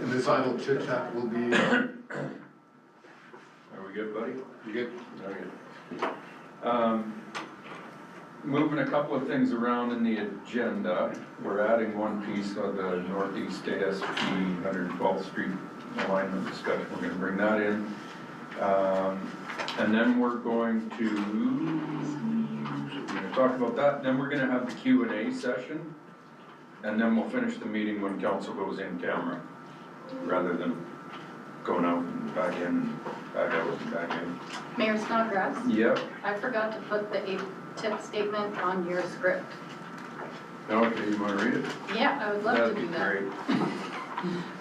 And this idle chit chat will be. Are we good, buddy? You get. Okay. Moving a couple of things around in the agenda. We're adding one piece of the Northeast ASP 112th Street alignment discussion. We're going to bring that in. And then we're going to talk about that. Then we're going to have the Q&A session. And then we'll finish the meeting when council goes in camera, rather than going out and back in, back out and back in. Mayor Snodgrass? Yep. I forgot to put the ATIP statement on your script. Okay, you want to read it? Yeah, I would love to do that. That'd be great.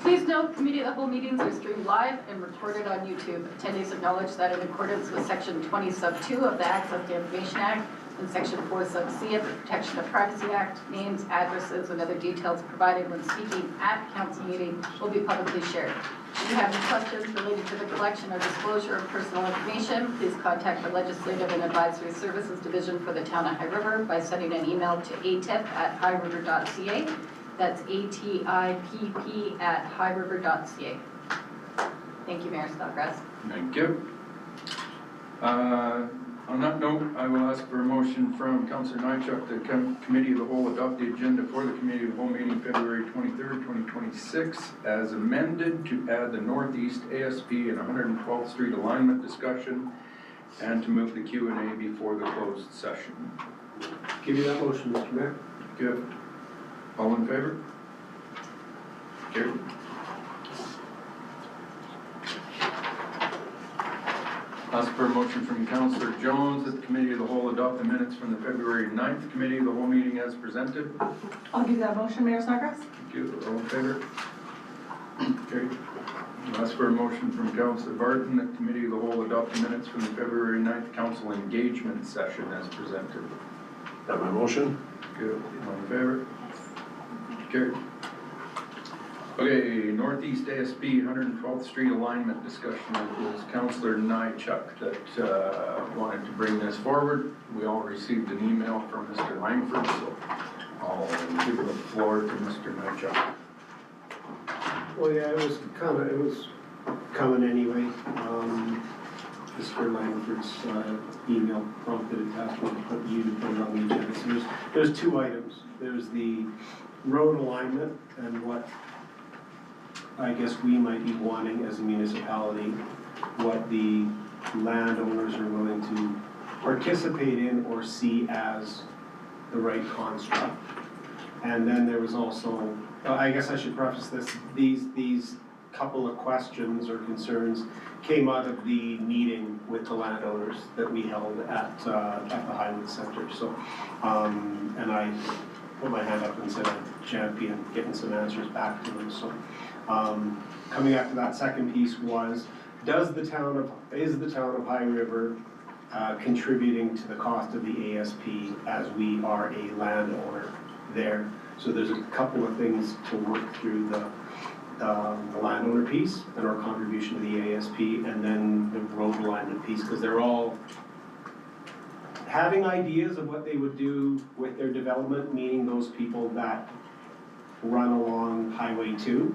Please note, committee of the whole meetings are streamed live and recorded on YouTube. Attendees acknowledge that in accordance with section 20 sub 2 of the Access to Information Act and section 4 sub C of the Protection of Privacy Act, names, addresses, and other details provided when speaking at council meeting will be publicly shared. If you have any questions related to the collection or disclosure of personal information, please contact the Legislative and Advisory Services Division for the Town of High River by sending an email to atip@highriver.ca. That's ATIPP@highriver.ca. Thank you, Mayor Snodgrass. Thank you. On that note, I will ask for a motion from Councillor Nychuk, the Committee of the Whole adopt the agenda for the Committee of the Whole meeting February 23rd, 2026 as amended to add the Northeast ASP and 112th Street alignment discussion and to move the Q&A before the closed session. Give you that motion, Mr. Mayor. Good. All in favor? Carried. Ask for a motion from Councillor Jones that the Committee of the Whole adopt the minutes from the February 9th Committee of the Whole meeting as presented. I'll give that motion, Mayor Snodgrass. Thank you. All in favor? Carried. Ask for a motion from Councillor Barton that the Committee of the Whole adopt the minutes from the February 9th Council engagement session as presented. That my motion. Good. All in favor? Carried. Okay, Northeast ASP 112th Street alignment discussion. It was Councillor Nychuk that wanted to bring this forward. We all received an email from Mr. Langford, so I'll give the floor to Mr. Nychuk. Well, yeah, it was coming anyway. Mr. Langford's email prompted it to put you to put it on the agenda. So there's two items. There's the road alignment and what I guess we might be wanting as a municipality, what the landowners are willing to participate in or see as the right construct. And then there was also, I guess I should preface this, these couple of questions or concerns came out of the meeting with the landowners that we held at the Highland Center. So, and I put my hand up and said I'd champion getting some answers back to them. So, coming after that second piece was, is the town of High River contributing to the cost of the ASP as we are a landowner there? So there's a couple of things to work through the landowner piece and our contribution to the ASP, and then the road alignment piece, because they're all having ideas of what they would do with their development, meaning those people that run along Highway 2,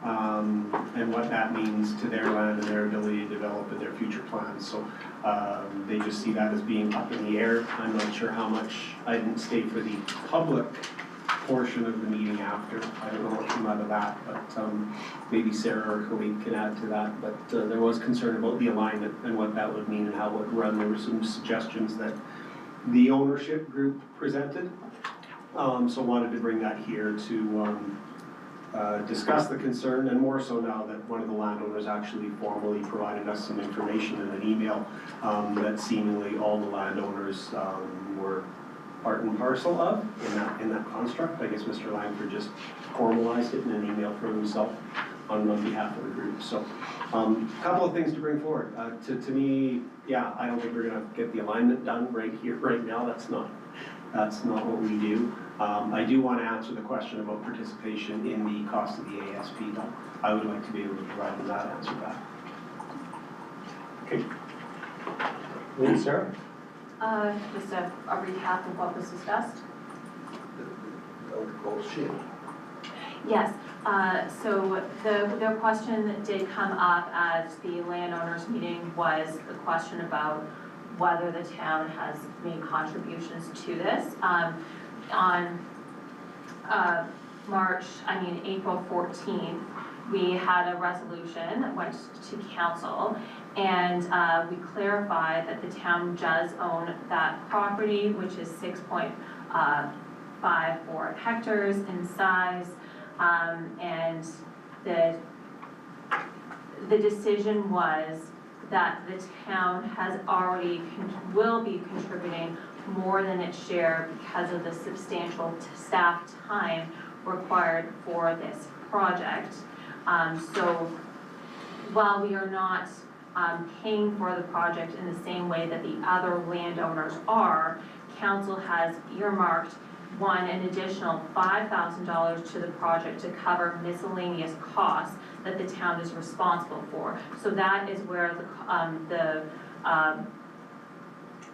and what that means to their land and their ability to develop in their future plans. So they just see that as being up in the air. I'm not sure how much. I didn't stay for the public portion of the meeting after. I don't know what came out of that, but maybe Sarah or Khalid can add to that. But there was concern about the alignment and what that would mean and how it would run. There were some suggestions that the ownership group presented. So wanted to bring that here to discuss the concern, and more so now that one of the landowners actually formally provided us some information in an email that seemingly all the landowners were part and parcel of in that construct. I guess Mr. Langford just formalized it in an email for himself on behalf of the group. So a couple of things to bring forward. To me, yeah, I don't think we're gonna get the alignment done right here, right now. That's not what we do. I do want to answer the question about participation in the cost of the ASP, though. I would like to be able to provide them that answer back. Okay. Sarah? Just a recap of what was discussed. Oh, shit. Yes, so the question that did come up at the landowners meeting was the question about whether the town has made contributions to this. On April 14th, we had a resolution that went to council, and we clarified that the town does own that property, which is 6.54 hectares in size, and the decision was that the town has already, will be contributing more than its share because of the substantial staff time required for this project. So while we are not paying for the project in the same way that the other landowners are, council has earmarked an additional $5,000 to the project to cover miscellaneous costs that the town is responsible for. So that is where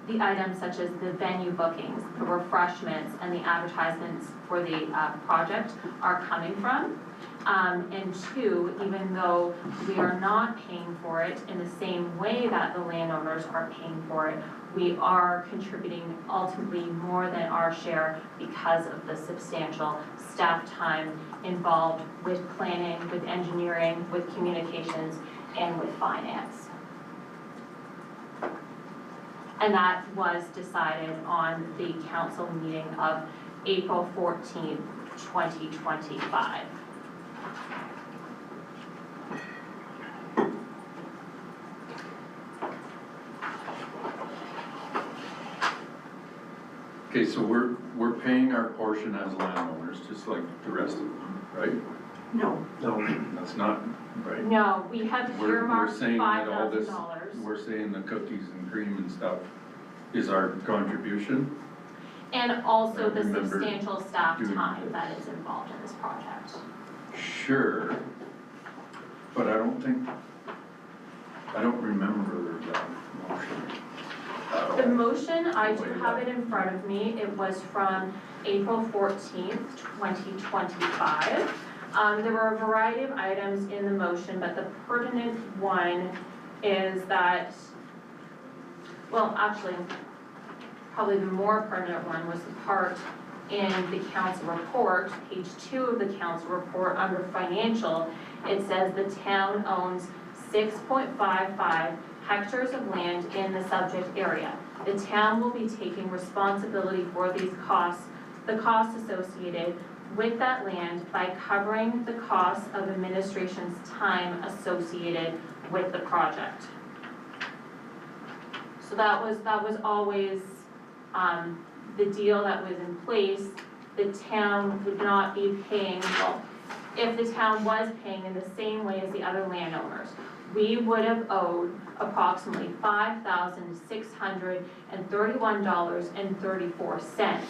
the items such as the venue bookings, the refreshments, and the advertisements for the project are coming from. And two, even though we are not paying for it in the same way that the landowners are paying for it, we are contributing ultimately more than our share because of the substantial staff time involved with planning, with engineering, with communications, and with finance. And that was decided on the council meeting of April 14th, 2025. Okay, so we're paying our portion as landowners, just like the rest of them, right? No. No, That's not, right? No, we have We're earmarked saying that all this, $5,000. we're saying the cookies and cream and stuff is our contribution? And also I the remember substantial staff doing time this. that is involved in this project. Sure, but I don't remember that motion. The motion, I do have it in front of me, it was from April 14th, 2025. There were a variety of items in the motion, but the pertinent one is that, well, actually, probably the more pertinent one was the part in the council report, page 2 of the council report under financial. It says the town owns 6.55 hectares of land in the subject area. The town will be taking responsibility for these costs, the costs associated with that land by covering the costs of administration's time associated with the project. So that was always the deal that was in place. The town would not be paying, well, if the town was paying in the same way as the other landowners, we would have owed approximately $5,631.34.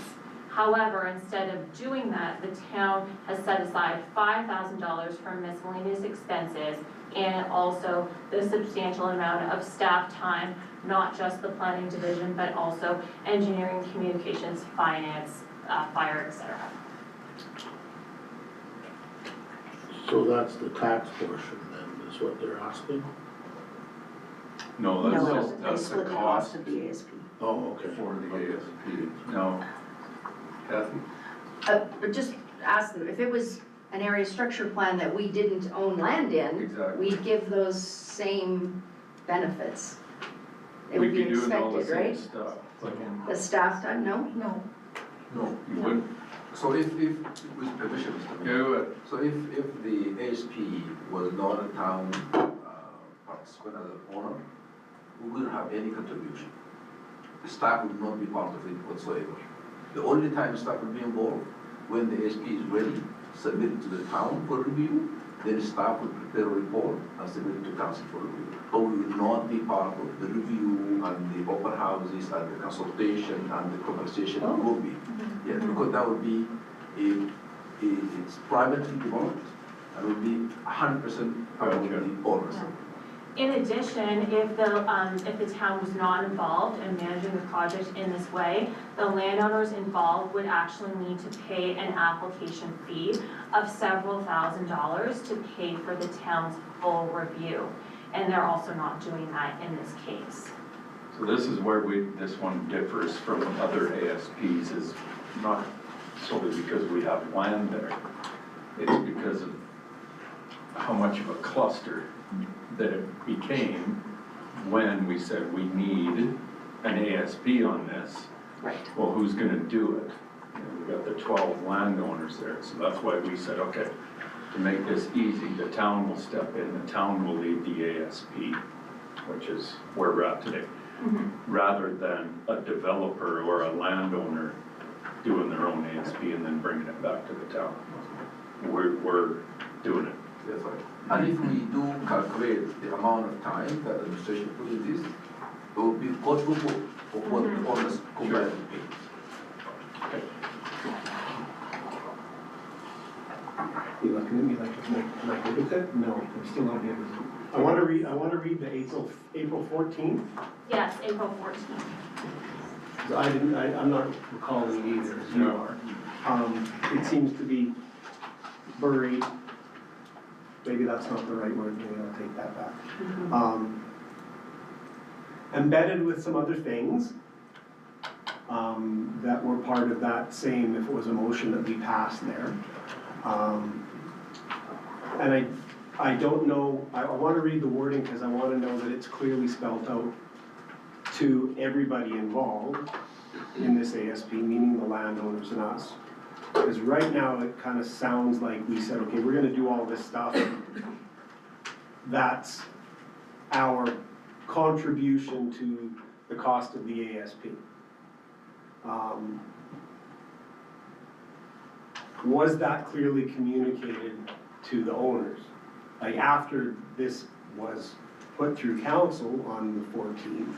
However, instead of doing that, the town has set aside $5,000 for miscellaneous expenses and also the substantial amount of staff time, not just the planning division, but also engineering, communications, finance, fire, etc. So that's the tax portion then, is what they're asking? No, that's the cost of the ASP. Oh, okay. for the ASP. No. Kathy? But just ask them, if it was an area structure plan that we didn't own land in, Exactly. we'd give those same benefits. It would be We'd be doing all the expected, same right? stuff. Like, The staff time, no? No. No. you wouldn't, So if, with permission, Mr. Mayor. do it. So if the ASP was not a town participant as an owner, we wouldn't have any contribution. The staff would not be part of it whatsoever. The only time staff would be involved when the ASP is ready, submit it to the town for review, then staff would prepare a report and submit it to council for review. But we would not be part of the review and the open houses and the consultation and the conversation. Oh. Will be. Yeah, because that would be it's privately developed and would be 100% of the owners. In addition, if the town was not involved in managing the project in this way, the landowners involved would actually need to pay an application fee of several $1,000s to pay for the town's full review. And they're also not doing that in this case. So this is where this one differs from other ASPs, is not solely because we have land there. It's because of how much of a cluster that it became when we said we need an ASP on this. Right. Well, who's gonna do it? And we got the 12 landowners there, so that's why we said, okay, to make this easy, the town will step in, the town will lead the ASP, which is where we're at today. Rather than a developer or a landowner doing their own ASP and then bringing it back to the town. We're doing it. That's right. And if we do calculate the amount of time that the administration put in this, it will be quadruple for what the owners compared to pay. Okay. You looking at me like, can I go with it? No, I'm still not able to. I want to read the April 14th. Yes, April 14th. 'Cause I'm not recalling it either, as you are. It seems to be buried. Maybe that's not the right word, maybe I'll take that back. Embedded with some other things that were part of that same, if it was a motion that we passed there. And I don't know, I want to read the wording because I want to know that it's clearly spelled out to everybody involved in this ASP, meaning the landowners and us. Because right now, it kind of sounds like we said, okay, we're gonna do all this stuff. That's our contribution to the cost of the ASP. Was that clearly communicated to the owners? Like after this was put through council on the 14th,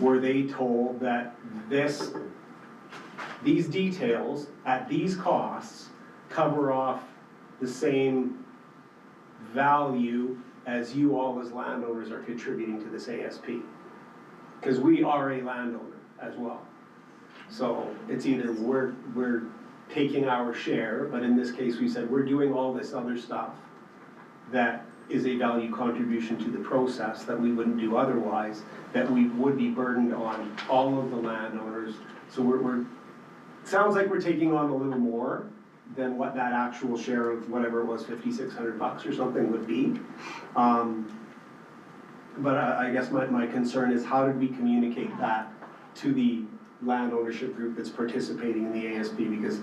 were they told that these details at these costs cover off the same value as you all as landowners are contributing to this ASP? Because we are a landowner as well. So it's either we're taking our share, but in this case we said we're doing all this other stuff that is a value contribution to the process that we wouldn't do otherwise, that we would be burdened on all of the landowners. So we're sounds like we're taking on a little more than what that actual share of whatever it was, $5,600 or something would be. But I guess my concern is how did we communicate that to the land ownership group that's participating in the ASP? Because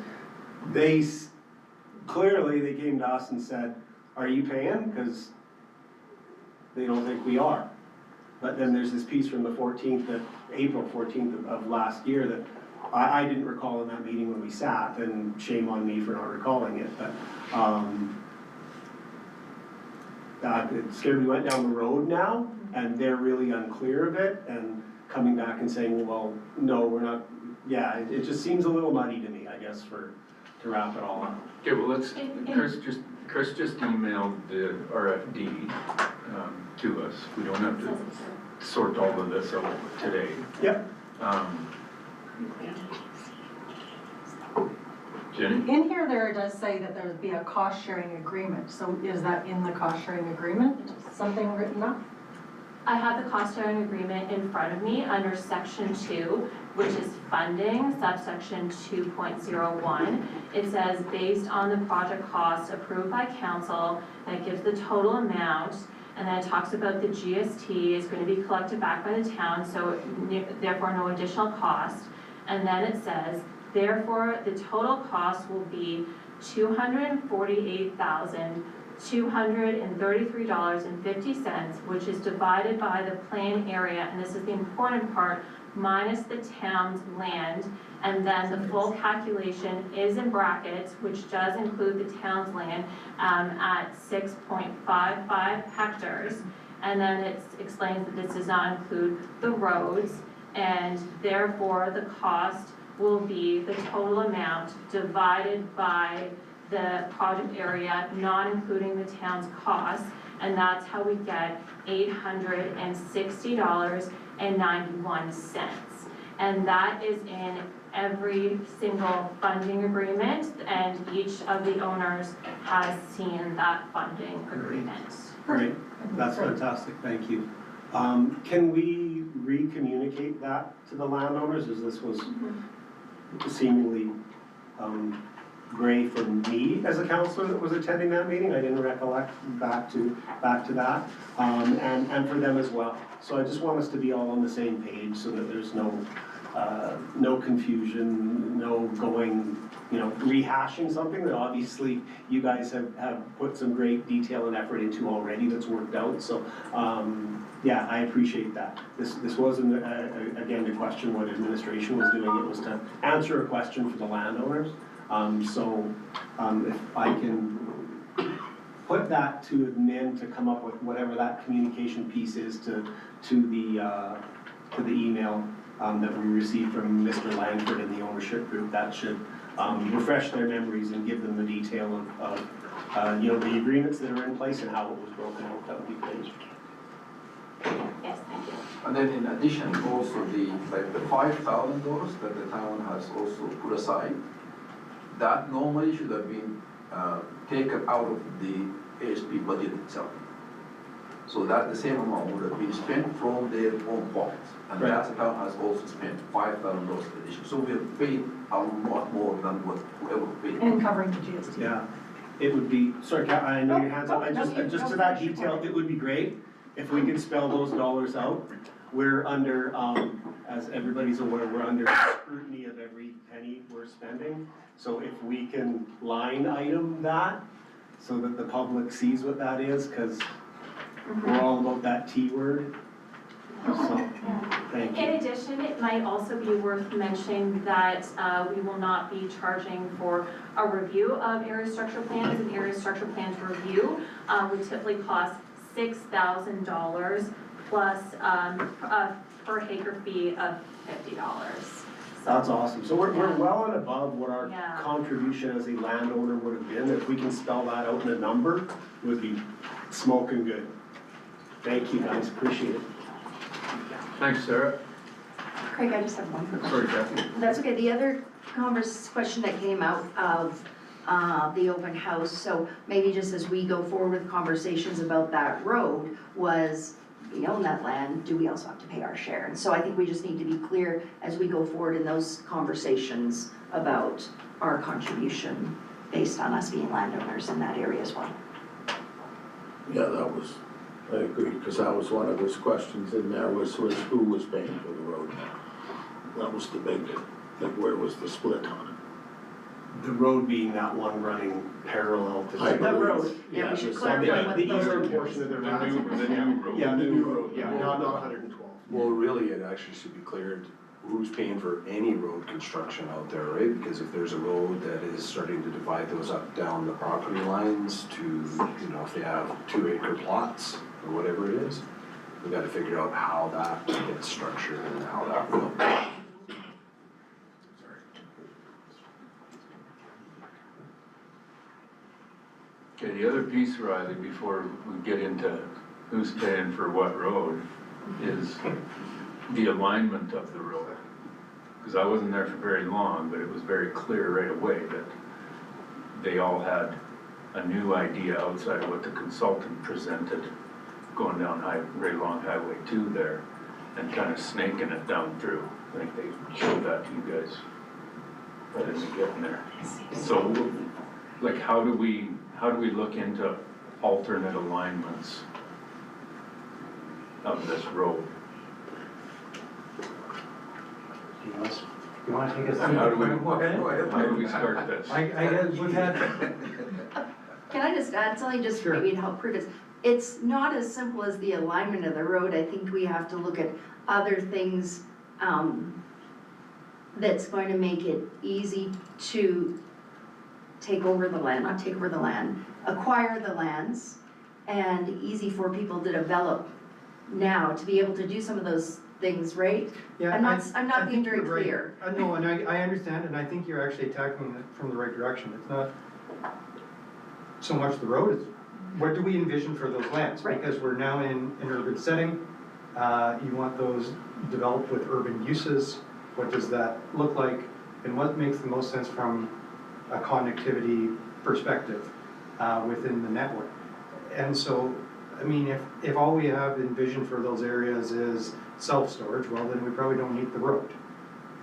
clearly they came to us and said, are you paying? Because they don't think we are. But then there's this piece from the 14th, April 14th of last year that I didn't recall in that meeting when we sat, and shame on me for not recalling it, but it scared me. We went down the road now, and they're really unclear of it, and coming back and saying, well, no, we're not, yeah, it just seems a little muddy to me, I guess, to wrap it all up. Okay, well, Chris just emailed the RFD to us. We don't have to sort all of this out today. Yep. Jenny? In here, there does say that there would be a cost-sharing agreement, so is that in the cost-sharing agreement, something written up? I have the cost sharing agreement in front of me under section 2, which is funding, subsection 2.01. It says, based on the project costs approved by council, that gives the total amount, and then it talks about the GST is going to be collected back by the town, so therefore no additional cost. And then it says, therefore the total cost will be $248,233.50, which is divided by the plan area, and this is the important part, minus the town's land, and then the full calculation is in brackets, which does include the town's land at 6.55 hectares. And then it explains that this does not include the roads, and therefore the cost will be the total amount divided by the project area, not including the town's costs, and that's how we get $860.91. And that is in every single funding agreement, and each of the owners has seen that funding agreement. Great, that's fantastic, thank you. Can we re-communicate that to the landowners, as this was seemingly gray for me as a counselor that was attending that meeting? I didn't recollect back to that, and for them as well. So I just want us to be all on the same page so that there's no confusion, no going, rehashing something that obviously you guys have put some great detail and effort into already that's worked out. So, yeah, I appreciate that. This wasn't, again, to question what administration was doing. It was to answer a question for the landowners. So if I can put that to admin to come up with whatever that communication piece is to the email that we received from Mr. Langford and the ownership group, that should refresh their memories and give them the detail of the agreements that are in place and how it was broken out. That would be great. Yes, thank you. And then in addition, also the $5,000 that the town has also put aside, that normally should have been taken out of the ASP budget itself. So that the same amount would have been spent from their own pockets. And Right. that the town has also spent $5,000 addition. So we have paid a lot more than what whoever paid. And covering the GST. Yeah, it would be, sorry, Kat, I know your hands up, No, no, just no, to that finish your detail, point. it would be great if we could spell those dollars out. We're under, as everybody's aware, we're under scrutiny of every penny we're spending. So if we can line item that, so that the public sees what that is, because we're all about that T word. So, thank In you. addition, it might also be worth mentioning that we will not be charging for a review of area structure plans. An area structure plans review would typically cost $6,000 plus a per acre fee of $50. That's awesome. So we're Yeah. well and above what our Yeah. contribution as a landowner would have been. If we can spell that out in a number, it would be smoking good. Thank you guys, appreciate it. Thanks, Sarah. Craig, I just have one quick question. Sorry, Kathy. That's okay, the other question that came out of the open house, so maybe just as we go forward with conversations about that road, was we own that land, do we also have to pay our share? And so I think we just need to be clear as we go forward in those conversations about our contribution based on us being landowners in that area as well. Yeah, I agree, because that was one of his questions in there was who was paying for the road? That was the big, where was the split on it? The road being that one running parallel to. I The believe- road, yeah, we should just- clarify what The those eastern are. portion of the road. The new road. Yeah, the new road, yeah, not 112. Well, really, it actually should be cleared who's paying for any road construction out there, right? Because if there's a road that is starting to divide those up down the property lines to, if they have 2-acre plots or whatever it is, we gotta figure out how that gets structured and how that will. Okay, the other piece, Riley, before we get into who's paying for what road, is the alignment of the road. Because I wasn't there for very long, but it was very clear right away that they all had a new idea outside of what the consultant presented, going down very long Highway 2 there, and kind of snaking it down through. I think they showed that to you guys right in the getting there. So, like, how do we look into alternate alignments of this road? You want to take us? How do we- Go ahead. How do we start this? I guess we've had, Can I just add something, just Sure. maybe to help prove this? It's not as simple as the alignment of the road. I think we have to look at other things that's going to make it easy to take over the land, not take over the land, acquire the lands, and easy for people to develop now, to be able to do some of those things, right? yeah. I'm not I being think very you're right. clear. No, and I understand, and I think you're actually tackling it from the right direction. It's not, so much the road, it's what do we envision for those lands? Right. Because we're now in an urban setting, you want those developed with urban uses, what does that look like? And what makes the most sense from a connectivity perspective within the network? And so, I mean, if all we have envisioned for those areas is self-storage, well, then we probably don't need the road.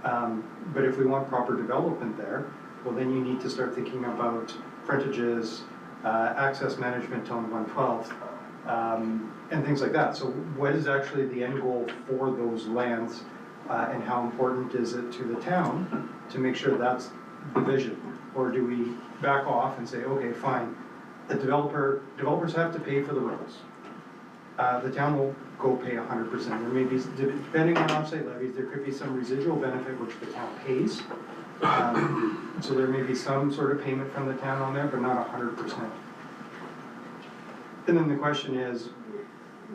But if we want proper development there, well, then you need to start thinking about frontages, access management on 112, and things like that. So what is actually the end goal for those lands, and how important is it to the town to make sure that's the vision? Or do we back off and say, okay, fine, developers have to pay for the roads. The town will go pay 100%. There may be, depending on offsite levies, there could be some residual benefit which the town pays. So there may be some sort of payment from the town on there, but not 100%. And then the question is,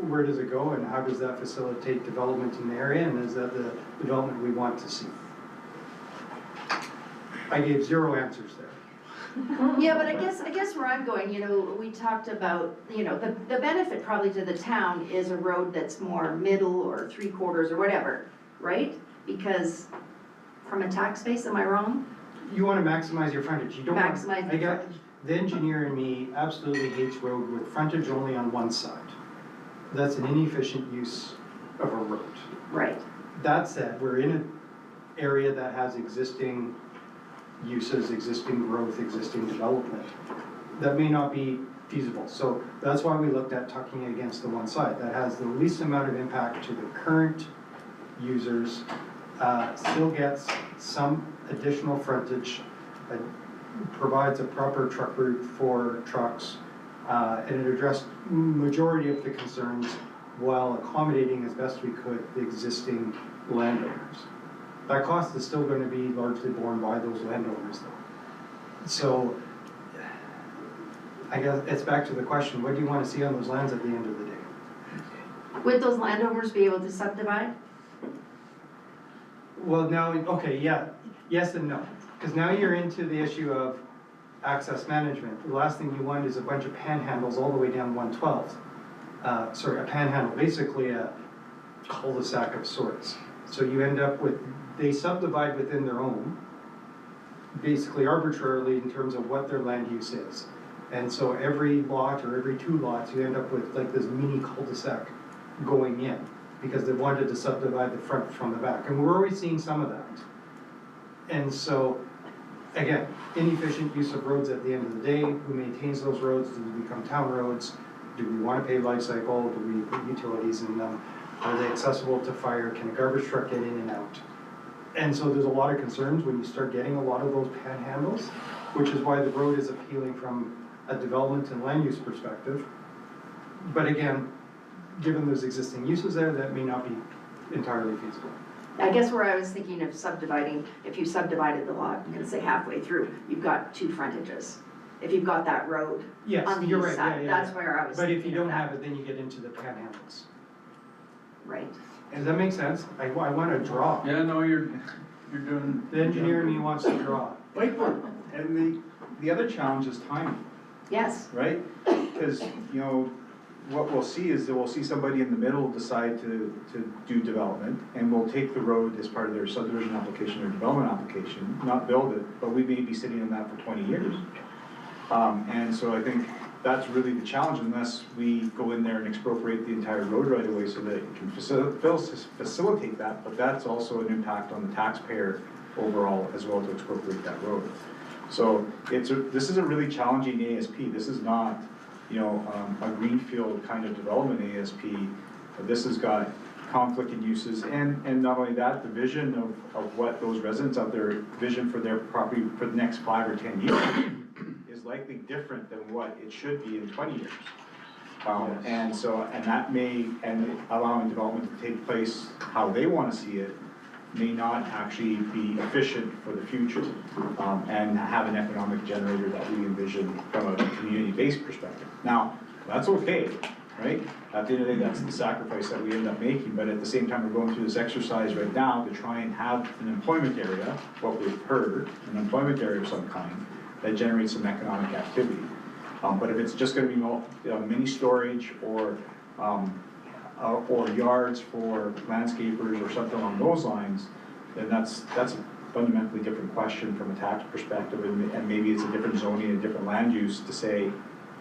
where does it go and how does that facilitate development in the area, and is that the development we want to see? I gave 0 answers there. Yeah, but I guess where I'm going, you know, we talked about, you know, the benefit probably to the town is a road that's more middle or 3/4 or whatever, right? Because from a tax base, am I wrong? You want to maximize your frontage. You don't want, Maximize I the got, frontage. the engineer in me absolutely hates road with frontage only on one side. That's an inefficient use of a road. Right. That said, we're in an area that has existing uses, existing growth, existing development. That may not be feasible. So that's why we looked at tucking against the one side. That has the least amount of impact to the current users, still gets some additional frontage, provides a proper truck route for trucks, and it addressed majority of the concerns while accommodating as best we could the existing landowners. That cost is still going to be largely borne by those landowners though. So I guess it's back to the question, what do you want to see on those lands at the end of the day? Would those landowners be able to subdivide? Well, now, okay, yeah, yes and no. Because now you're into the issue of access management. The last thing you want is a bunch of panhandles all the way down 112th. Sorry, a panhandle, basically a cul-de-sac of sorts. So you end up with, they subdivide within their own, basically arbitrarily in terms of what their land use is. And so every lot or every 2 lots, you end up with like this mini cul-de-sac going in because they wanted to subdivide the front from the back. And we're already seeing some of that. And so, again, inefficient use of roads at the end of the day. Who maintains those roads? Do they become town roads? Do we want to pay life cycle? Do we put utilities in them? Are they accessible to fire? Can a garbage truck get in and out? And so there's a lot of concerns when you start getting a lot of those panhandles, which is why the road is appealing from a development and land use perspective. But again, given those existing uses there, that may not be entirely feasible. I guess where I was thinking of subdividing, if you subdivided the lot, I'm gonna say halfway through, you've got 2 frontages. If you've got that road Yes, on the you're east right, side, yeah. that's where I was But thinking if you of don't that. have it, then you get into the panhandles. Right. Does that make sense? I want to draw. Yeah, no, you're doing. The engineer in me wants to draw. And the other challenge is timing, Yes. right? Because, you know, what we'll see is that we'll see somebody in the middle decide to do development, and we'll take the road as part of their subdivision application or development application, not build it, but we may be sitting on that for 20 years. And so I think that's really the challenge, unless we go in there and expropriate the entire road right away so that it can facilitate that, but that's also an impact on the taxpayer overall as well to expropriate that road. So this is a really challenging ASP. This is not, you know, a greenfield kind of development ASP. This has got conflict in uses, and not only that, the vision of what those residents out there vision for their property for the next 5 or 10 years is likely different than what it should be in 20 years. And that may, and allowing development to take place how they want to see it, may not actually be efficient for the future, and have an economic generator that we envision from a community-based perspective. Now, that's okay, right? At the end of the day, that's the sacrifice that we end up making, but at the same time, we're going through this exercise right now to try and have an employment area, what we've heard, an employment area of some kind, that generates some economic activity. But if it's just gonna be mini storage or yards for landscapers or something along those lines, then that's a fundamentally different question from a tax perspective, and maybe it's a different zoning, a different land use to say,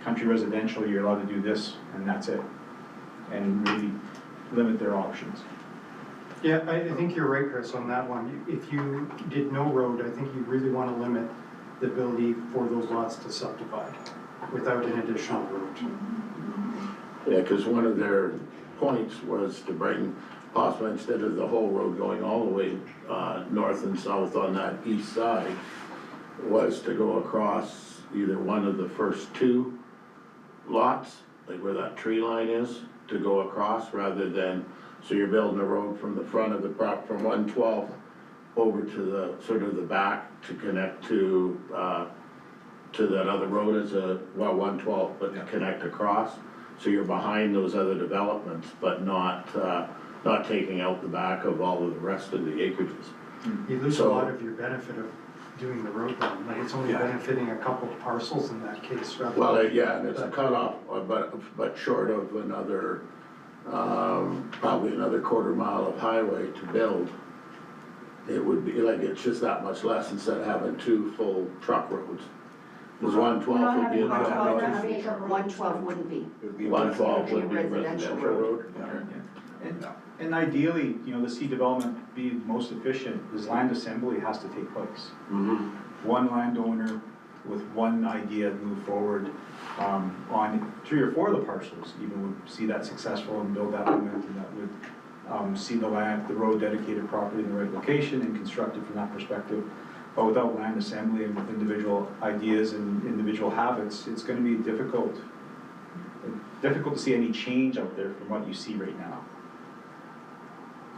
country residential, you're allowed to do this, and that's it, and really limit their options. Yeah, I think you're right, Chris, on that one. If you did no road, I think you really want to limit the ability for those lots to subdivide without an additional road. Yeah, because one of their points was to bring, possibly instead of the whole road going all the way north and south on that east side, was to go across either one of the first two lots, like where that tree line is, to go across rather than, so you're building a road from the front of the from 112 over to the sort of the back to connect to that other road as 112, but to connect across. So you're behind those other developments, but not taking out the back of all of the rest of the acreages. You lose a lot of your benefit of doing the road then, like it's only benefiting a couple of parcels in that case rather than. Well, yeah, and it's a cutoff, but short of another, probably another quarter mile of highway to build. It would be like, it's just that much less instead of having two full truck roads. Because 112 would be a 112 wouldn't be. 112 would be a residential road. And ideally, you know, the C development be most efficient, is land assembly has to take place. One landowner with one idea to move forward on 3 or 4 of the parcels even would see that successful and build that momentum that would see the road dedicated properly in the right location and constructed from that perspective. But without land assembly and with individual ideas and individual habits, it's going to be difficult to see any change out there from what you see right now.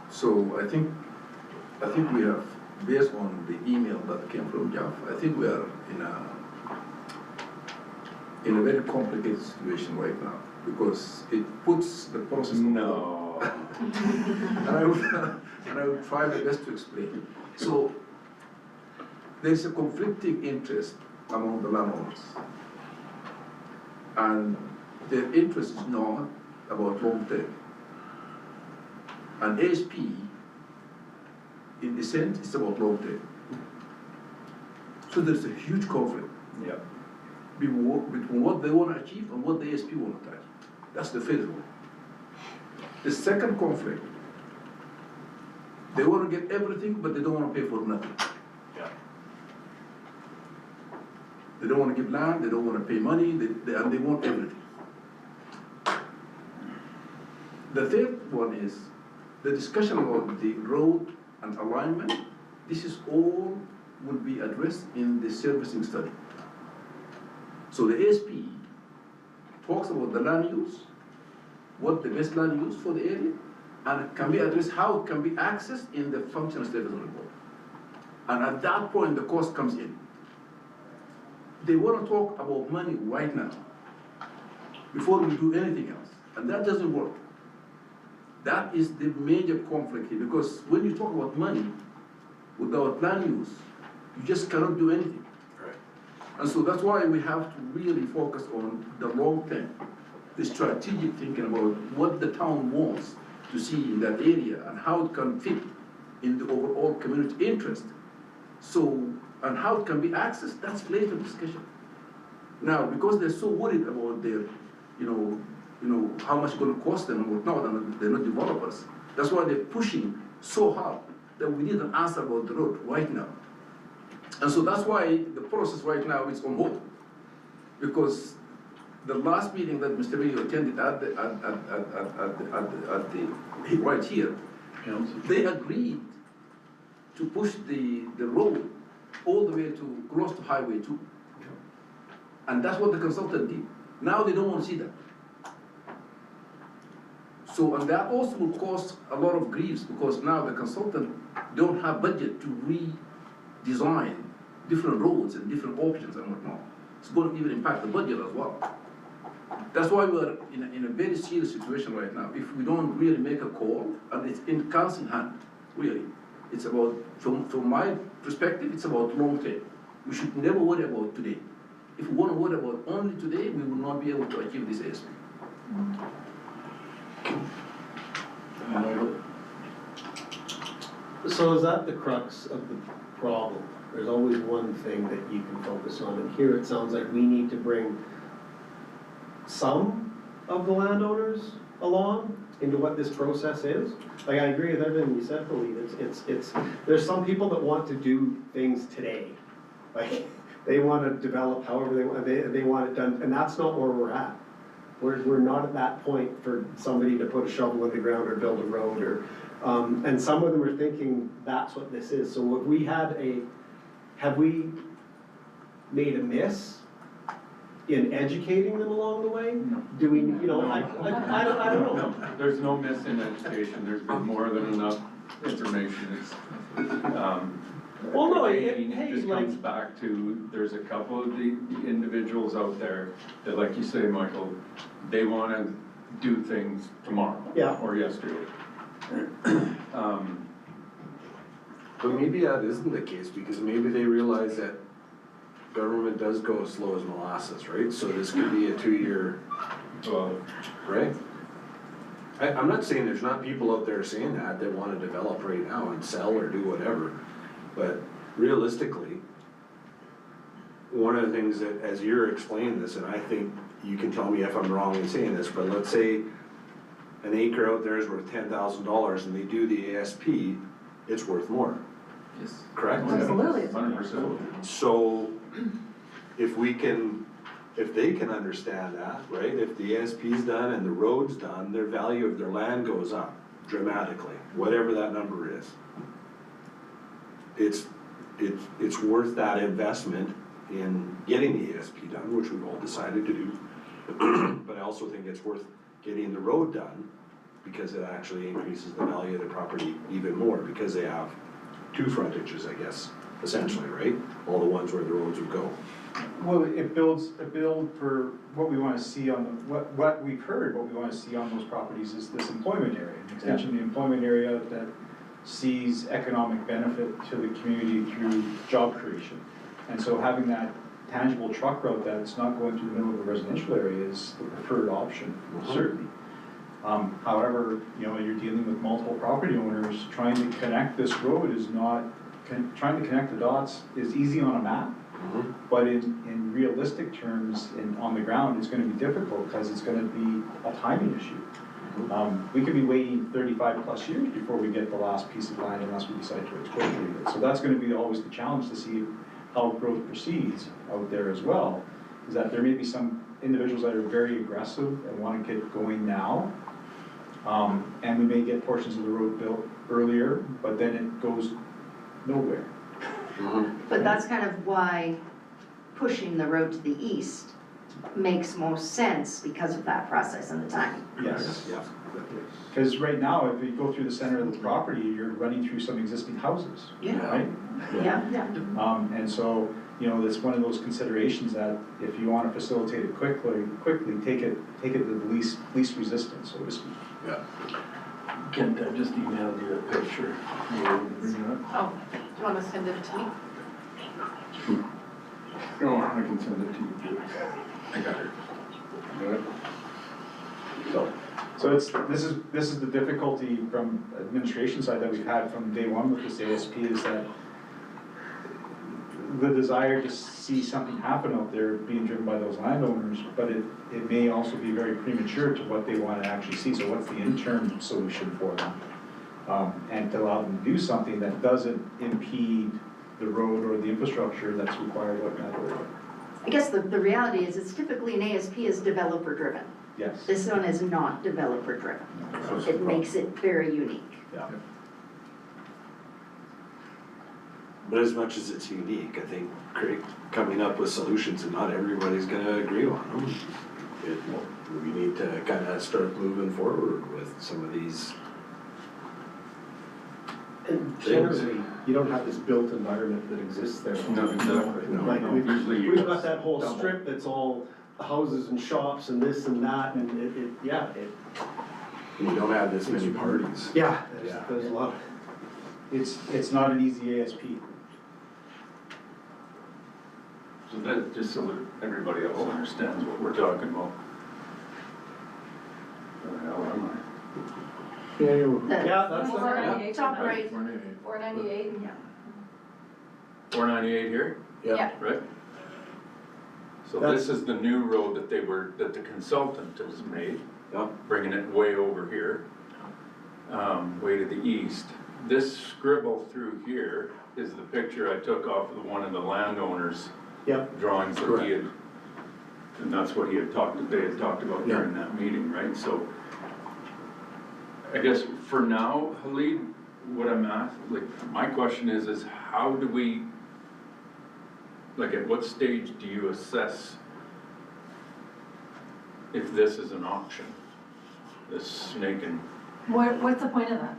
So I think we have, based on the email that came from Jeff, I think we are in a very complicated situation right now because it puts the process on hold. And I will try my best to explain. So there's a conflicting interest among the landowners, and their interest is not about long term. And ASP, in the sense, it's about long term. So there's a huge conflict between what they want to achieve and what the ASP want to achieve. That's the first one. The second conflict, they want to get everything, but they don't want to pay for nothing. They don't want to give land, they don't want to pay money, and they want everything. The third one is the discussion about the road and alignment. This is all will be addressed in the servicing study. So the ASP talks about the land use, what the best land use for the area, and it can be addressed how it can be accessed in the functional status report. And at that point, the cost comes in. They want to talk about money right now, before we do anything else, and that doesn't work. That is the major conflict here, because when you talk about money without land use, you just cannot do anything. Right. And so that's why we have to really focus on the long term, the strategic thinking about what the town wants to see in that area and how it can fit in the overall community interest. So, and how it can be accessed, that's later discussion. Now, because they're so worried about their, how much it's going to cost them and whatnot, and they're not developers, that's why they're pushing so hard that we need an answer about the road right now. And so that's why the process right now is on hold. Because the last meeting that Mr. Rio attended right here, they agreed to push the road all the way to close to Highway 2. And that's what the consultant did. Now they don't want to see that. So, and that also will cause a lot of griefs because now the consultant don't have budget to redesign different roads and different options and whatnot. It's going to even impact the budget as well. That's why we're in a very serious situation right now. If we don't really make a call, and it's in council hand, really. It's about, from my perspective, it's about long term. We should never worry about today. If we want to worry about only today, we will not be able to achieve this ASP. So is that the crux of the problem? There's always one thing that you can focus on, and here it sounds like we need to bring some of the landowners along into what this process is. Like, I agree with everything you said, Philippe, it's, there's some people that want to do things today. Like, they wanna develop however they want it done, and that's not where we're at. We're not at that point for somebody to put a shovel in the ground or build a road or, and some of them are thinking that's what this is. So have we made a miss in educating them along the way? No. Do we, I don't know. No, there's no miss in education, there's been more than enough information, Well, no, again, hey, it just like- comes back to, there's a couple of the individuals out there that, like you say, Michael, they wanna do things tomorrow. Yeah. Or yesterday. But maybe that isn't the case, because maybe they realize that government does go as slow as molasses, right? So this could be a 2-year, right? I'm not saying there's not people out there saying that wanna develop right now and sell or do whatever, but realistically, one of the things that, as you're explaining this, and I think you can tell me if I'm wrong in saying this, but let's say an acre out there is worth $10,000 and they do the ASP, it's worth more, Yes. correct? Absolutely. 100%. So if they can understand that, right, if the ASP's done and the road's done, their value of their land goes up dramatically, whatever that number is. It's worth that investment in getting the ASP done, which we've all decided to do. But I also think it's worth getting the road done, because it actually increases the value of the property even more, because they have 2 frontages, I guess, essentially, right? All the ones where the roads would go. Well, it builds for what we wanna see on, what we've heard, what we wanna see on those properties is this employment area. An extension of the employment area that sees economic benefit to the community through job creation. And so having that tangible truck route that's not going through the middle of a residential area is the preferred option, certainly. However, you're dealing with multiple property owners, trying to connect this road is not, trying to connect the dots is easy on a map, but in realistic terms, on the ground, it's gonna be difficult, because it's gonna be a timing issue. We could be waiting 35 plus years before we get the last piece of land unless we decide to expropriate it. So that's gonna be always the challenge, to see how growth proceeds out there as well, is that there may be some individuals that are very aggressive and wanna get going now. And we may get portions of the road built earlier, but then it goes nowhere. But that's kind of why pushing the road to the east makes most sense, because of that process and the timing. Yes. Yeah. Because right now, if you go through the center of the property, you're running through some existing houses, right? Yeah. And so, it's one of those considerations that if you want to facilitate it quickly, take it to the least resistance, so to speak. Yeah. Kent, I just emailed you a picture. You want to bring it up? Oh, do you want to send it to me? No, I can send it to you. I got her. Got it? So this is the difficulty from administration side that we've had from day one with this ASP, is that the desire to see something happen out there being driven by those landowners, but it may also be very premature to what they want to actually see. So what's the interim solution for them? And to allow them to do something that doesn't impede the road or the infrastructure that's required out in that area. I guess the reality is, it's typically an ASP is developer driven. Yes. This one is not developer driven. It makes it very unique. Yeah. But as much as it's unique, I think coming up with solutions, and not everybody's gonna agree on them. We need to kind of start moving forward with some of these. And generally, you don't have this built environment that exists there. No, exactly. Like, Usually you we've got got that whole double. strip that's all houses and shops and this and that, and You don't have this many parties. yeah, Yeah. there's a lot. It's not an easy ASP. So that, just so that everybody else understands what we're talking about. Where the hell am I? Yeah, you, Yeah, that's Four the, ninety-eight. Top right. 498. Yeah. 498 here, Yeah. right? So this is the new road that that the consultant has made. Yeah. Bringing it way over here, way to the east. This scribble through here is the picture I took off of one of the landowners' yep, drawings that he had, and that's what they had talked about during that meeting, right? So I guess for now, Halid, what I'm asking, like, my question is how do we, like, at what stage do you assess if this is an option, this snake and, What's the point of that?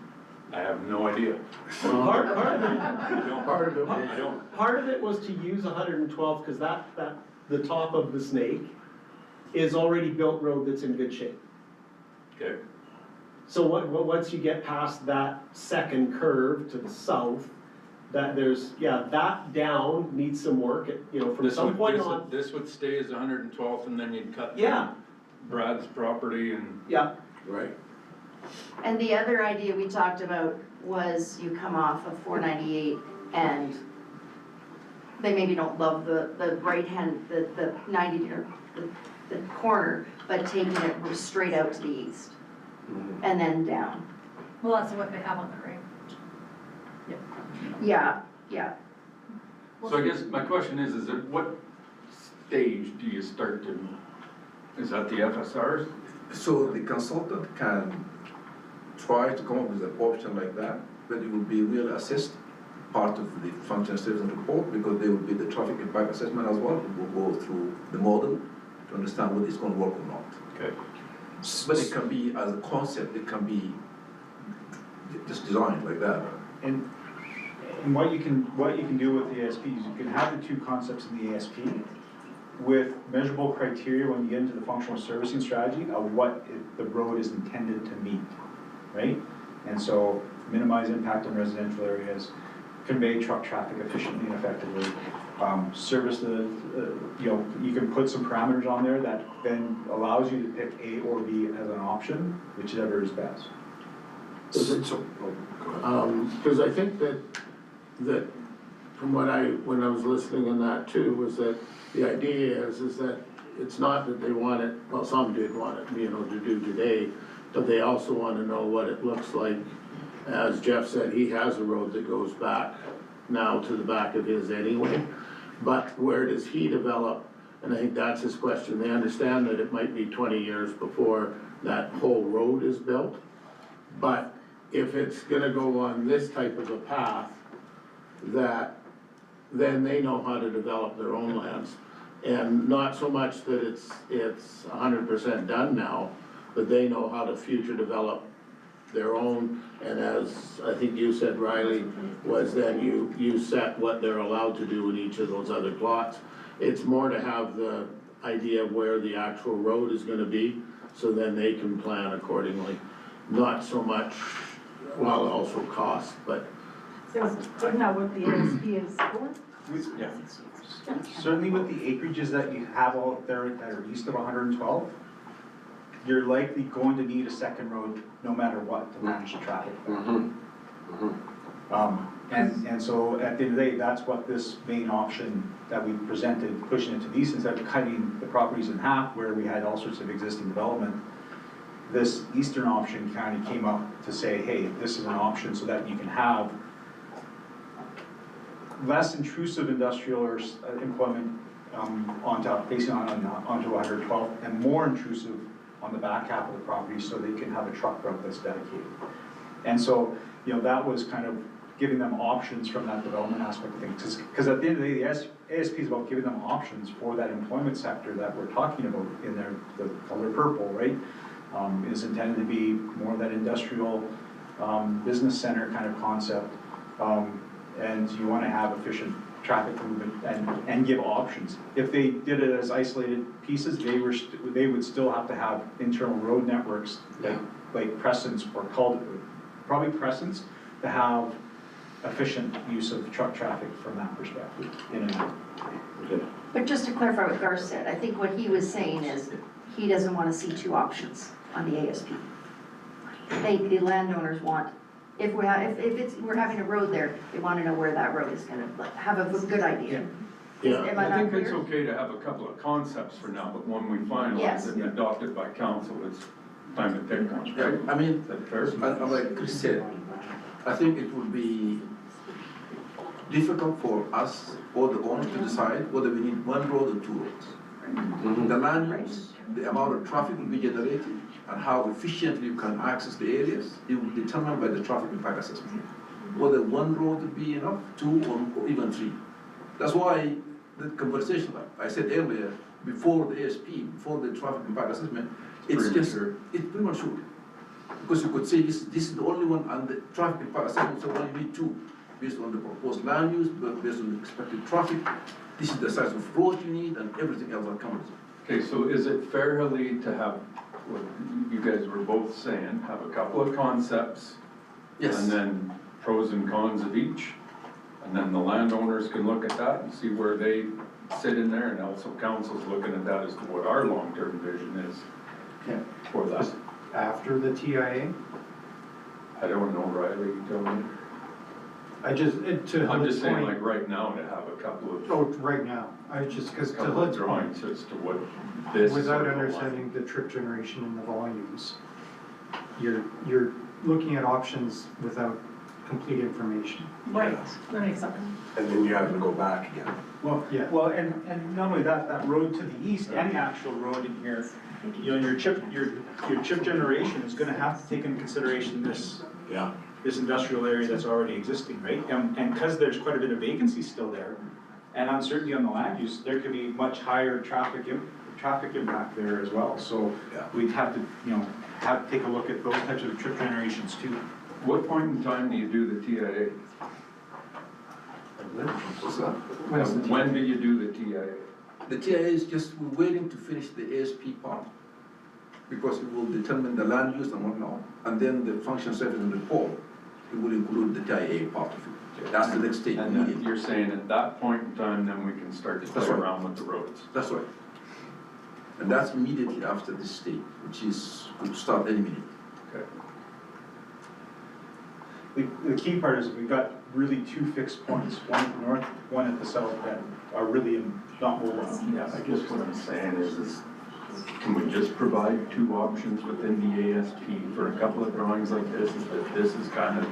I have no idea. part of it, part of it, I don't. part of it was to use 112, because the top of the snake is already built road that's in good shape. Okay, So once you get past that second curve to the south, that there's, that down needs some work, from some point on. This would stay as 112th and then you'd cut Yeah. through Brad's property and, Yeah, right. And the other idea we talked about was you come off of 498 and they maybe don't love the right hand, the 90 or the corner, but taking it straight out to the east and then down. Well, that's what they have on the ring. Yeah, yeah. so I guess my question is at what stage do you start to, is that the FSRs? So the consultant can try to come up with an option like that, but it will be really assessed part of the function statement report, because there will be the traffic impact assessment as well. It will go through the model to understand whether it's going to work or not. Okay. But it can be, as a concept, it can be just designed like that. And what you can do with the ASP is you can have the two concepts in the ASP with measurable criteria when you get into the functional servicing strategy of what the road is intended to meet, right? And so minimize impact on residential areas, convey truck traffic efficiently and effectively, service you can put some parameters on there that then allows you to pick A or B as an option, whichever is best. Because I think that from when I was listening in that too, was that the idea is that it's not that they want it, well, some did want it, to do today, but they also want to know what it looks like. As Jeff said, he has a road that goes back now to the back of his anyway, but where does he develop? And I think that's his question. They understand that it might be 20 years before that whole road is built, but if it's gonna go on this type of a path, that then they know how to develop their own lands. And not so much that it's 100% done now, but they know how to future develop their own. And as I think you said, Riley, was then you set what they're allowed to do in each of those other plots. It's more to have the idea of where the actual road is gonna be, so then they can plan accordingly. Not so much, well, also cost, but So isn't that what the ASP is for? Yeah. Certainly with the acreages that you have out there that are east of 112, you're likely going to need a second road no matter what to manage the traffic. And so at the end of the day, that's what this main option that we presented, pushing it to the east instead of cutting the properties in half where we had all sorts of existing development. This eastern option kind of came up to say, hey, this is an option so that you can have less intrusive industrial or employment facing onto 112 and more intrusive on the back half of the property so they can have a truck route that's dedicated. And so, that was kind of giving them options from that development aspect of things. Because at the end of the day, the ASP is about giving them options for that employment sector that we're talking about in there, the color purple, right? Is intended to be more of that industrial business center kind of concept. And you want to have efficient traffic movement and give options. If they did it as isolated pieces, they would still have to have internal road networks like Crescents or probably Crescents to have efficient use of truck traffic from that perspective in and out. okay. But just to clarify what Garth said, I think what he was saying is, he doesn't wanna see two options on the ASP. The landowners want, if we're having a road there, they wanna know where that road is gonna, have a good idea. Yeah. Am I I not think it's clear? okay to have a couple of concepts for now, but when we finalize Yes. it and adopt it by council, it's time to pick one, Yeah, right? I mean, Is that fair? like Chris said, I think it would be difficult for us or the owner to decide whether we need one road or two roads. The land use, the amount of traffic will be generated, and how efficiently you can access the areas, it will be determined by the traffic impact assessment. Whether one road would be enough, two, or even three. That's why the conversation, like I said earlier, before the ASP, before the traffic impact assessment, it's just, Premature. it's premature. Because you could say this is the only one, and the traffic impact assessment, so well, you need two, based on the proposed land use, based on the expected traffic, this is the size of road you need, and everything else that comes. Okay, so is it fairly to have, what you guys were both saying, have a couple of concepts? Yes. And then pros and cons of each? And then the landowners can look at that and see where they sit in there, and also council's looking at that as to what our long-term vision is Yeah. for that. After the TIA, I don't know, Riley, you tell me. I just, to I'm Hood's just saying, point, like, right now, to have a couple of, oh, right now, I just, because to couple of Hood's point, drawings as to what this. without sort of understanding the trip generation and the volumes, you're looking at options without complete information. Right, that makes sense. And then you have to go back again. Well, Yeah. well, and not only that, that road to the east and the actual road in here, you know, your chip generation is gonna have to take into consideration this industrial area that's already existing, right? And because there's quite a bit of vacancy still there, and uncertainty on the land use, there could be much higher traffic impact there as well. So Yeah. we'd have to, you know, take a look at those types of trip generations too. What point in time do you do the TIA? What's that? When do you do the TIA? The TIA is just, we're waiting to finish the ASP part, because it will determine the land use and whatnot, and then the function service report, it will include the TIA part of it. That's the next stage. And then you're saying at that point in time, then we can start to play That's right. around with the roads. That's right. And that's immediately after this stage, which is, could start any minute. Okay. The key part is we've got really two fixed points, one at the north, one at the south, that are really not mobile. Yeah, I guess what I'm saying is can we just provide two options within the ASP for a couple of drawings like this, is that this is kind of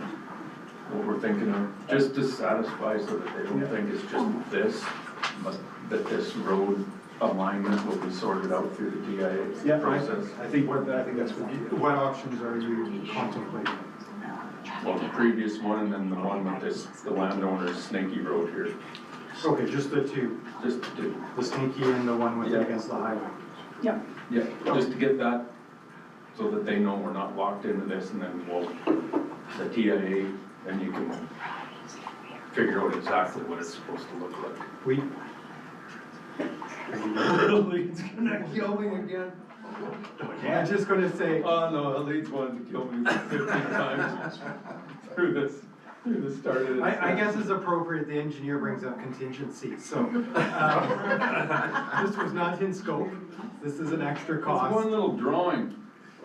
what we're thinking of, just to satisfy so that they don't think it's just this, but that this road alignment will be sorted out through the TIA process? I think that's what. What options are you contemplating? Well, the previous one and then the one with this, the landowner's snaky road here, Okay, just the two, just to do. the Stinky and the one with Yeah. against the highway. Yeah, just to get that, so that they know we're not locked into this, and then we'll, the TIA, then you can figure out exactly what it's supposed to look like. We, Really? It's gonna kill me again? I'm just gonna say, Oh, no, Elite's wanted to kill me 15 times through the start of this. I guess it's appropriate, the engineer brings up contingencies, so. This was not in scope, this is an extra It's one cost. little drawing.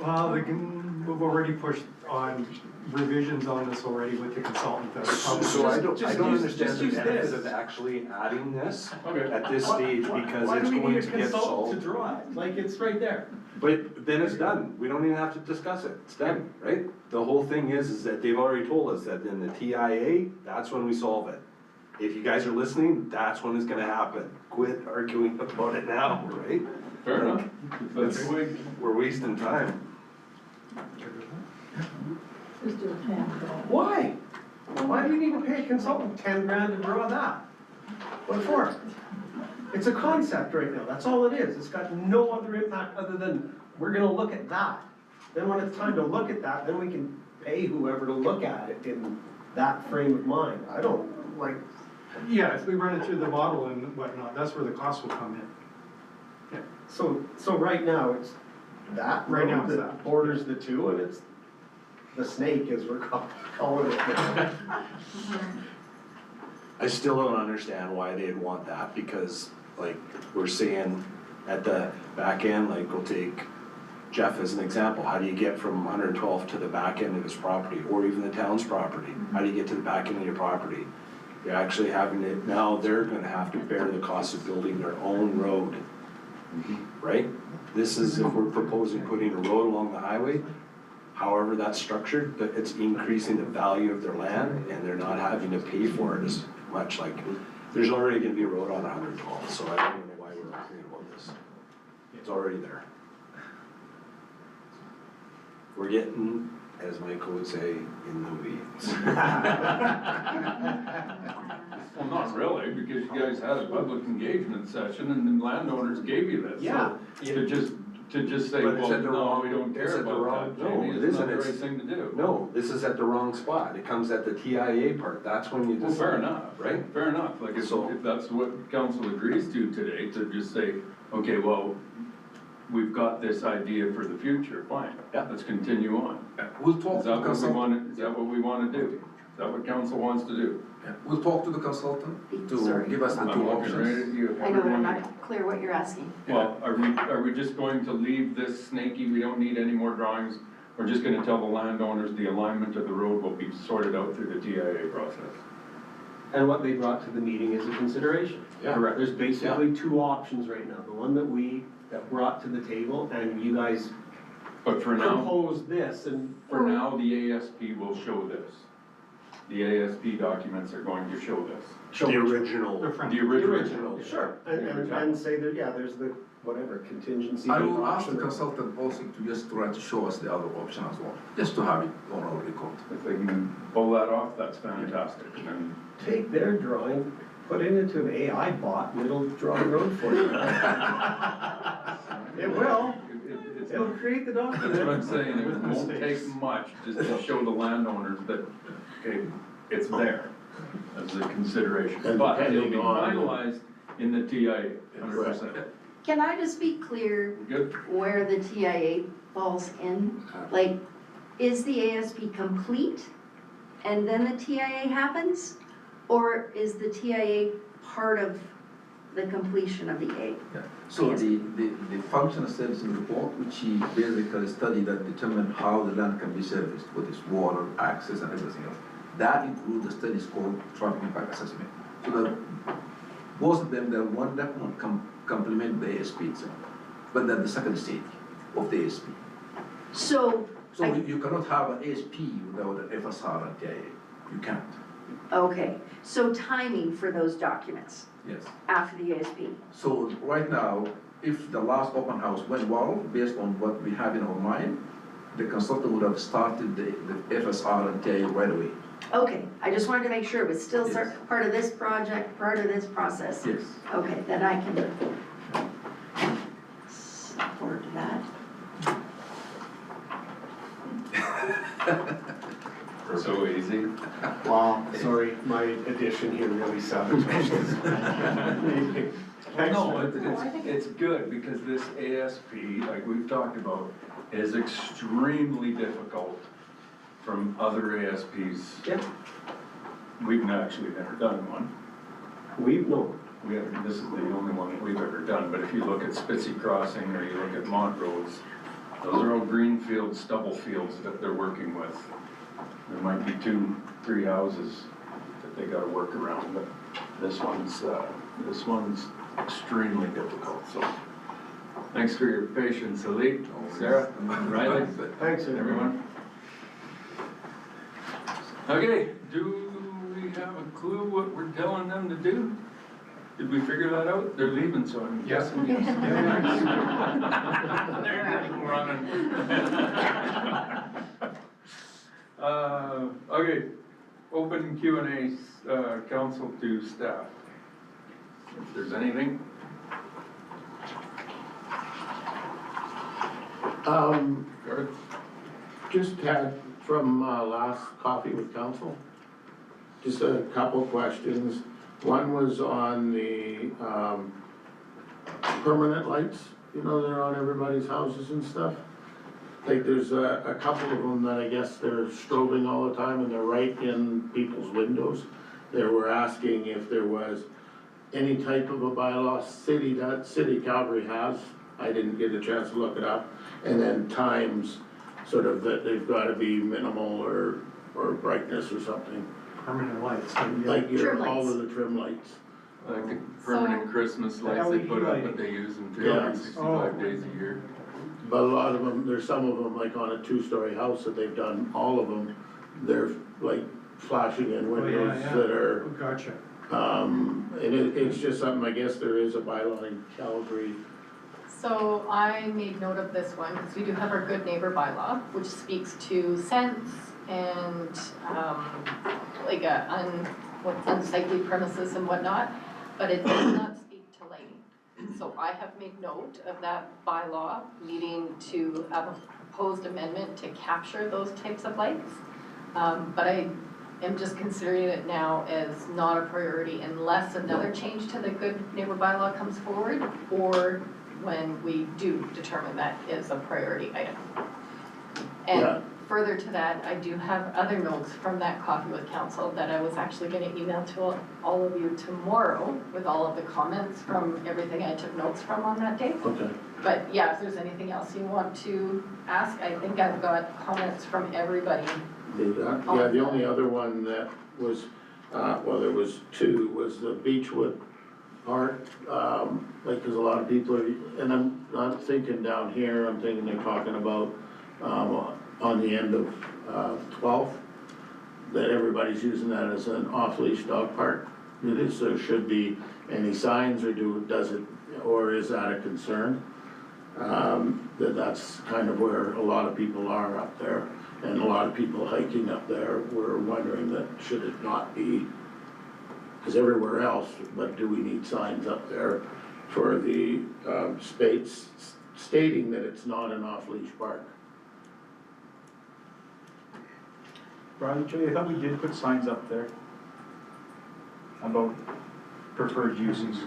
Well, we've already pushed on revisions on this already with the consultant that probably. So I don't Just understand the use benefit this. of actually adding this Okay. at this stage, because it's going to get solved. draw it? Like, it's right there. But then it's done, we don't even have to discuss it, it's done, right? The whole thing is that they've already told us that in the TIA, that's when we solve it. If you guys are listening, that's when it's gonna happen, quit arguing about it now, right? Fair enough. That's the way. We're wasting time. Why? Why do you need to pay a consultant 10 grand to draw that? What for? It's a concept right now, that's all it is. It's got no other impact other than, we're gonna look at that. Then when it's time to look at that, then we can pay whoever to look at it in that frame of mind. I don't, like, Yeah, if we run it through the model and whatnot, that's where the cost will come in. so right now, it's that Right now road it's that that. borders the two, and it's the snake, as we're calling it now. I still don't understand why they'd want that, because like, we're saying at the back end, like, we'll take Jeff as an example, how do you get from 112th to the back end of his property, or even the town's property? How do you get to the back end of your property? You're actually having it, now they're gonna have to bear the cost of building their own road, right? This is if we're proposing putting a road along the highway, however that's structured, but it's increasing the value of their land, and they're not having to pay for it as much, like, there's already gonna be a road on 112th, so I don't even know why we're arguing about this. It's already there. We're getting, as Michael would say, in the weeds. Well, not really, because you guys had a public engagement session and the landowners gave you this. Yeah. So to just say, But it's well, at the no, wrong- we don't it's care at the about wrong- that, no, Jamie, it it's not isn't. the right It's- thing to do. No, this is at the wrong spot. It comes at the TIA part. That's when you Well, decide. fair enough, Right? fair enough, like if So- that's what council agrees to today, to just say, okay, well, we've got this idea for the future, fine, Yeah. let's continue on. We'll talk Is to that the what we consultant. want, is that what we wanna do? Is that what council wants to do? Yeah, we'll talk to the consultant to Sorry. give us the I'm two looking right at options. you. I know, but I'm not clear what you're asking. Well, are we just going to leave this snaky, we don't need any more drawings? We're just gonna tell the landowners the alignment of the road will be sorted out through the TIA process? And what they brought to the meeting is a consideration. Yeah. Correct. There's basically two options right now, the one that we brought to the table, and you guys But for now, proposed this, and for now, the ASP will show this. The ASP documents are going to show this. show The which- original. The front. The The original. original, sure, and say that, yeah, there's the, whatever, contingency. I will ask option. the consultant also to just try to show us the other option as well, just to have it on our record. If they can pull that off, that's fantastic. And Take their drawing, put it into an AI bot, and it'll draw a road for you. It will, it's it'll create the That's what I'm document. saying, it With won't mistakes. take much just to show the landowners that, okay, it's there as a consideration. And But it'll be depending on- finalized in the TIA, 100%. Can I just be clear Good? where the TIA falls in? Like, is the ASP complete and then the TIA happens? Or is the TIA part of the completion of the A? Yeah. So the functional services report, which he basically studied that determined how the land can be serviced, with its water, access and everything else. That includes the studies called traffic impact assessment. So that both of them, they're one that one complement the ASP itself, but they're the second stage of the ASP. So, So you cannot have an ASP without an FSR and TIA. You can't. okay, so timing for those documents Yes. after the ASP. So right now, if the last open house went well, based on what we have in our mind, the consultant would have started the FSR and TIA right away. Okay, I just wanted to make sure it was still Yes. part of this project, part of this process. Yes. Okay, then I can support that. So easy. Wow, sorry, my addition here really sabotaged this. No, it's good because this ASP, like we've talked about, is extremely difficult from other ASPs. Yeah. We've actually never done one. No, This is the only one that we've ever done, but if you look at Spitzy Crossing or you look at Montrose, those are all greenfield stubble fields that they're working with. There might be 2-3 houses that they gotta work around, but this one's extremely difficult, so. Thanks for your patience, Ali, Sarah, Riley, thanks, everyone. Okay, do we have a clue what we're telling them to do? Did we figure that out? They're leaving, so I'm guessing yes. They're just running. Okay, open Q&A, council to staff. If there's anything. Garth? Just had from last coffee with council, just a couple questions. One was on the permanent lights, you know, they're on everybody's houses and stuff. Like there's a couple of them that I guess they're strobing all the time and they're right in people's windows. They were asking if there was any type of a bylaw city Calgary has. I didn't get a chance to look it up. And then times, sort of that they've gotta be minimal or brightness or something. Permanent lights, so yeah. Like Trim all lights. of the trim lights. Like the permanent Christmas lights they put up, but they use them Yeah. 365 days a year. But a lot of them, there's some of them, like on a two-story house that they've done, all of them, they're like flashing in windows yeah. that are, Gotcha. and it's just something, I guess there is a bylaw in Calgary. So I made note of this one, because we do have our good neighbor bylaw, which speaks to scents and, like unsightly premises and whatnot, but it does not speak to lighting. So I have made note of that bylaw needing to have a proposed amendment to capture those types of lights. But I am just considering it now as not a priority unless another change to the good neighbor bylaw comes forward, or when we do determine that is a priority item. Yeah. And further to that, I do have other notes from that coffee with council that I was actually gonna email to all of you tomorrow with all of the comments from everything I took notes from on that day. Okay. But yeah, if there's anything else you want to ask, I think I've got comments from everybody. Yeah, the only other one that was, well, there was two, was the Beechwood part, like, cause a lot of people are, and I'm not thinking down here, I'm thinking they're talking about, on the end of, 12th, that everybody's using that as an off-leash dog park. It is, there should be any signs, or does it, or is that a concern? That's kind of where a lot of people are up there, and a lot of people hiking up there were wondering that should it not be, because everywhere else, but do we need signs up there for the space stating that it's not an off-leash park? Brian, Jay, I thought we did put signs up there about preferred uses.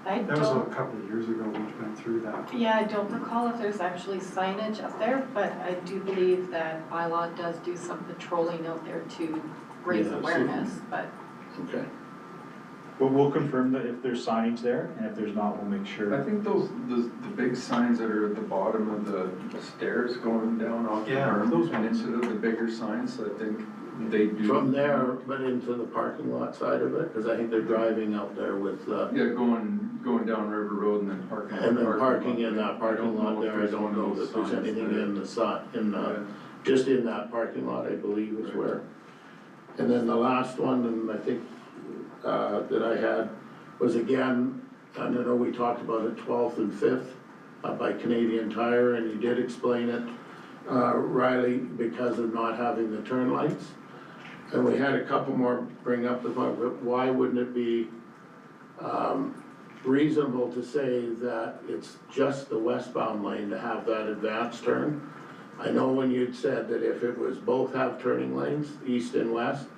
That was a couple of years ago, we went through that. Yeah, I don't recall if there's actually signage up there, but I do believe that bylaw does do some patrolling out there to raise Yeah, so- awareness, but Okay. Well, we'll confirm that if there's signage there, and if there's not, we'll make I sure. think the big signs that are at the bottom of the stairs going down off the Yeah, berm, those and ones. into the bigger signs, I think they do. From there, but into the parking lot side of it, because I think they're driving out there with, Yeah, going down River Road and then parking. and then lot. parking in that I parking don't lot know if there, I there's don't one of know those that there's signs anything there. in the, Yeah. just in that parking lot, I believe is Right. where. And then the last one, and I think, that I had, was again, I don't know, we talked about it 12th and 5th, by Canadian Tire, and you did explain it, Riley, because of not having the turn lights. And we had a couple more bring up the point, but why wouldn't it be, reasonable to say that it's just the westbound lane to have that advanced turn? I know when you'd said that if it was both have turning lanes, east and west,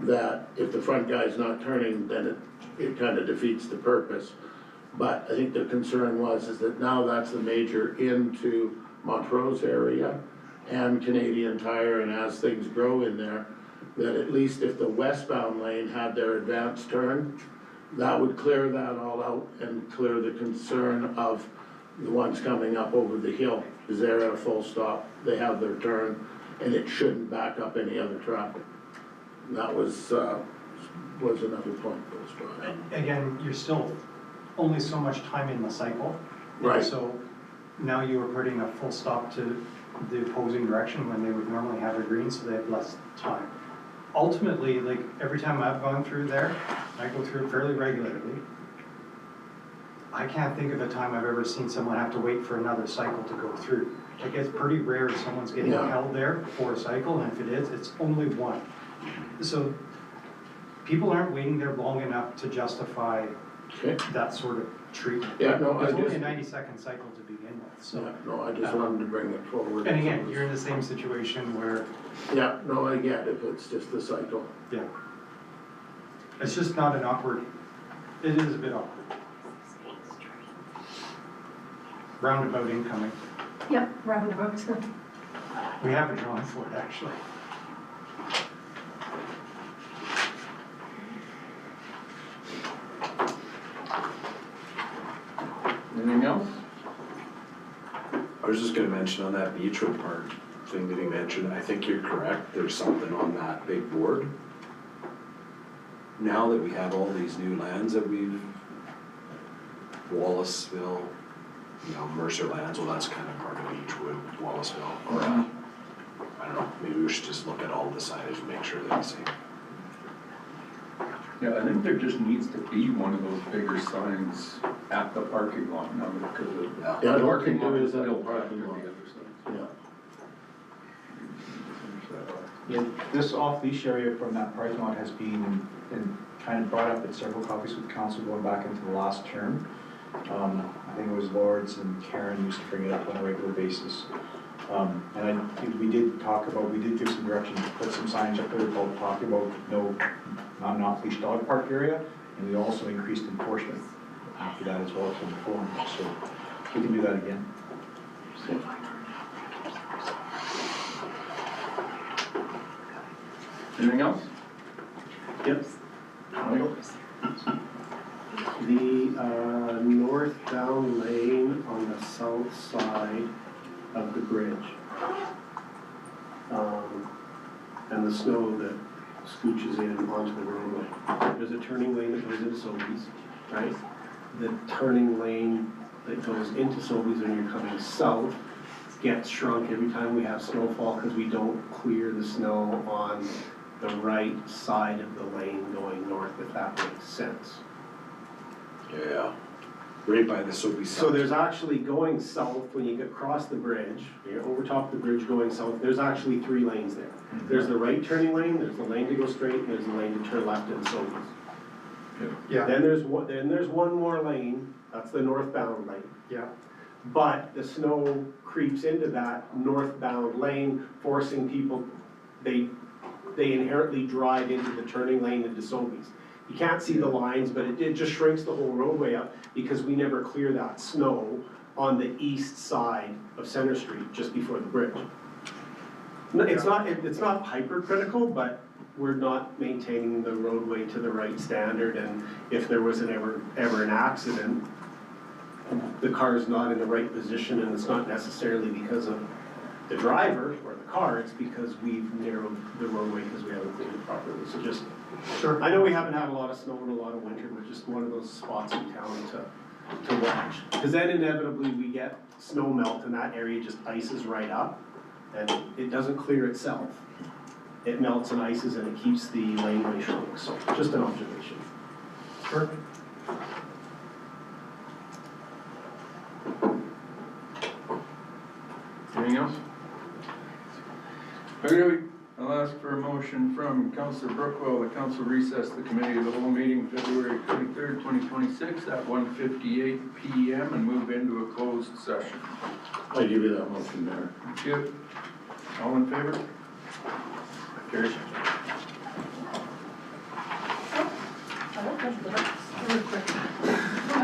that if the front guy's not turning, then it kind of defeats the purpose. But I think the concern is that now that's the major into Montrose area and Canadian Tire, and as things grow in there, that at least if the westbound lane had their advanced turn, that would clear that all out and clear the concern of the ones coming up over the hill. Is there at a full stop, they have their turn, and it shouldn't back up any other traffic. And that was another point that was brought up. Again, you're still only so much time in the cycle. Right. So now you are putting a full stop to the opposing direction when they would normally have a green, so they have less time. Ultimately, like, every time I've gone through there, I go through it fairly regularly, I can't think of a time I've ever seen someone have to wait for another cycle to go through. Like, it's pretty rare someone's getting Yeah. held there for a cycle, and if it is, it's only one. So people aren't waiting there long enough to justify Okay, that sort of treatment. yeah, no, I It's only a just, 90-second cycle to begin with, so. yeah, no, I just wanted to bring it forward. And again, you're in the same situation where, Yeah, no, I get it, it's just the cycle. yeah. It's just not an awkward, it is a bit awkward. Roundabout incoming. Yep, roundabout. We have a drawing for it, actually. was just gonna mention on that Beach Road Park thing that he mentioned, I think you're correct, there's something on that big board. Now that we have all these new lands that we've, Wallaceville, Mercer lands, well, that's kind of part of Beechwood, Wallaceville, or, I don't know, maybe we should just look at all the signage and make sure they're the same. Yeah, I think there just needs to be one of those bigger signs at the parking lot now because of. Yeah. Yeah, I the don't parking think there lot is at the built parking after lot. the other side. Yeah. Finish that off. Yeah, this off-leash area from that parking lot has been kind of brought up at several copies with council going back into the last term. I think it was Lords and Karen used to bring it up on a regular basis. And I think we did give some direction to put some signage up there called talking about not an off-leash dog park area. And we also increased enforcement after that as well from the forum, so we can do that again. Anything else? Yep. Mike? The northbound lane on the south side of the bridge. And the snow that scooches in onto the roadway. There's a turning lane that goes into Sobeys, right? The turning lane that goes into Sobeys when you're coming south gets shrunk every time we have snowfall because we don't clear the snow on the right side of the lane going north, if that makes sense. Yeah, right by the Soapy So there's actually going south, when you get across the bridge, you're over top of the bridge going south, there's actually 3 lanes there. There's the right turning lane, there's the lane to go straight, and there's the lane to turn left in Sobeys. Yeah, Then there's one more lane, that's the northbound lane. yeah. But the snow creeps into that northbound lane, forcing people, they inherently drive into the turning lane into Sobeys. You can't see the lines, but it just shrinks the whole roadway up because we never clear that snow on the east side of Center Street, just before the bridge. No, it's not hypercritical, but we're not maintaining the roadway to the right standard, and if there was ever an accident, the car is not in the right position, and it's not necessarily because of the driver or the car, it's because we've narrowed the roadway because we haven't cleaned it properly. So just, Sure. I know we haven't had a lot of snow and a lot of winter, but just one of those spots in town to watch. Because then inevitably we get snow melt and that area just ices right up, and it doesn't clear itself. It melts and ices and it keeps the laneway shrunk, so just an observation. Sure. Anything else? Okay, I'll ask for a motion from Councillor Brookwell, the council recess the committee of the whole meeting February 23rd, 2026 at 1:58 PM and move into a closed session. I give you that motion, Mayor. Thank you. All in favor? Carries. Real quick.